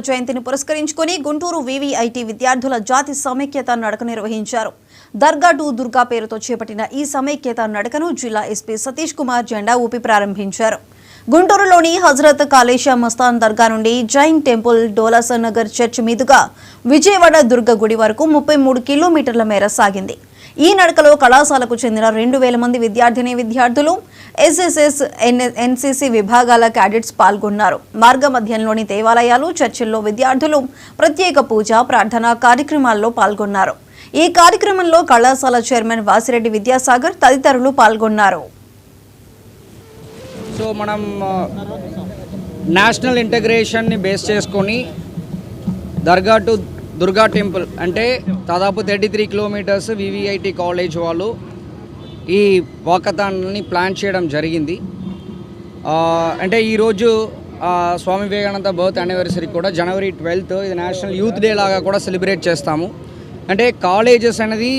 జయంతిని పురస్కరించుకొని గుంటూరు వివిఐటి విద్యార్థుల జాతి సమైక్యత నడక నిర్వహించారు. దర్గా టు దుర్గా పేరుతో చేపట్టిన ఈ సమైక్యత నడకను జిల్లా ఎస్పీ సతీష్ కుమార్ జెండా ఊపి ప్రారంభించారు. గుంటూరులోని హజరత్ కాళేశా మస్తాన్ దర్గా నుండి జైన్ టెంపుల్, డోలాసన్ నగర్ చర్చ్ మీదుగా విజయవాడ దుర్గ గుడి వరకు 33 కిలోమీటర్ల మేర సాగింది. ఈ నడకలో కళాశాలకు చెందిన 2000 మంది విద్యార్థులు, ఎస్ఎస్ఎస్, ఎన్సీసీ విభాగాల క్యాడెట్స్ పాల్గొన్నారు. మార్గ మధ్యంలోని దేవాలయాలు, చర్చిల్లో విద్యార్థులు ప్రత్యేక పూజ, ప్రార్థనా కార్యక్రమాల్లో పాల్గొన్నారు. ఈ కార్యక్రమంలో కళాశాల చైర్మన్ వాసిరెడ్డి విద్యాసాగర్ తదితరులు పాల్గొన్నారు. సో మనం నేషనల్ ఇంటగ్రేషన్ని బేస్ చేసుకొని దర్గా టు దుర్గా టెంపుల్ అంటే దాదాపు 33 కిలోమీటర్స్ వివిఐటి కాలేజ్ వాళ్ళు ఈ వాకథాన్ని ప్లాన్ చేయడం జరిగింది. అంటే ఈరోజు స్వామి వివేకానంద బర్త్ యానివర్సరీ కూడా జనవరి 12th ఇది నేషనల్ యూత్ డే లాగా కూడా సెలబ్రేట్ చేస్తాము. అంటే కాలేజెస్ అనేది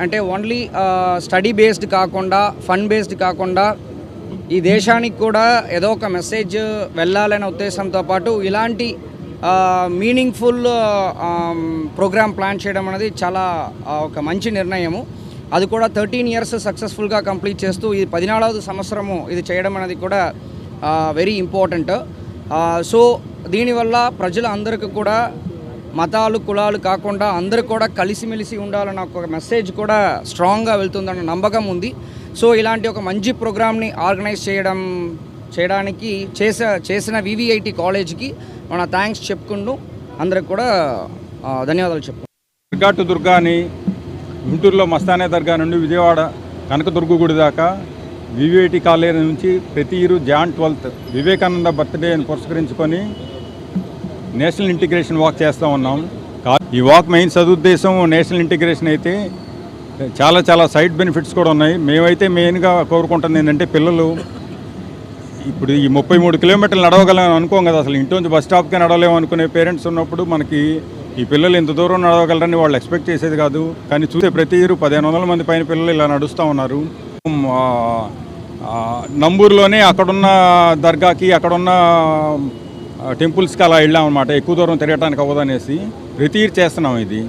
అంటే ఓన్లీ స్టడీ బేస్డ్ కాకుండా, ఫన్ బేస్డ్ కాకుండా ఈ దేశానికి కూడా ఏదో ఒక మెసేజ్ వెళ్ళాలనే ఉద్దేశంతో పాటు ఇలాంటి మీనింగ్ఫుల్ ప్రోగ్రామ్ ప్లాన్ చేయడం అనేది చాలా ఒక మంచి నిర్ణయము. అది కూడా 13 years సక్సెస్ఫుల్గా కంప్లీట్ చేస్తూ ఈ 14వ సంవత్సరము ఇది చేయడం అనేది కూడా వెరీ ఇంపార్టెంట్. సో దీనివల్ల ప్రజలందరికీ కూడా మతాలు, కులాలు కాకుండా అందరూ కూడా కలిసిమెలిసి ఉండాలన్న ఒక మెసేజ్ కూడా స్ట్రాంగ్గా వెళ్తుందన్న నమ్మకం ఉంది. సో ఇలాంటి ఒక మంచి ప్రోగ్రామ్ని ఆర్గనైజ్ చేయడానికి చేసిన వివిఐటి కాలేజ్కి మన థ్యాంక్స్ చెప్పుకుంటూ అందరికి కూడా ధన్యవాదాలు చెప్పుకుంటాం. దర్గా టు దుర్గా అని గుంటూరులో మస్తానే దర్గా నుండి విజయవాడ కనకదుర్గ గుడి దాకా వివిఐటి కాలేజ్ నుంచి ప్రతి ఇయర్ Jan 12th వివేకానంద బర్త్డేని పురస్కరించుకొని నేషనల్ ఇంటిగ్రేషన్ వాక్ చేస్తూ ఉన్నాం. ఈ వాక్ మెయిన్ సదుద్దేశం నేషనల్ ఇంటిగ్రేషన్ అయితే చాలా సైడ్ బెనిఫిట్స్ కూడా ఉన్నాయి. మేమైతే మెయిన్గా కోరుకుంటుంది ఏంటంటే పిల్లలు ఇప్పుడు ఈ 33 కిలోమీటర్లు నడవగలం అనుకోం కదా, అసలు ఇంటి నుంచి బస్ స్టాప్కే నడవలేము అనుకునే పేరెంట్స్ ఉన్నప్పుడు మనకి ఈ పిల్లలు ఇంత దూరం నడవగలరని వాళ్ళు ఎక్స్పెక్ట్ చేసేది కాదు. కానీ చూస్తే ప్రతి ఇయర్ 1500 మంది పైన పిల్లలు ఇలా నడుస్తూ ఉన్నారు. నంబూరులోనే అక్కడున్న దర్గాకి, అక్కడున్న టెంపుల్స్కి అలా వెళ్ళామన్నమాట. ఎక్కువ దూరం తిరగడానికి అవ్వదనేసి ప్రతి ఇయర్ చేస్తున్నాం ఇది.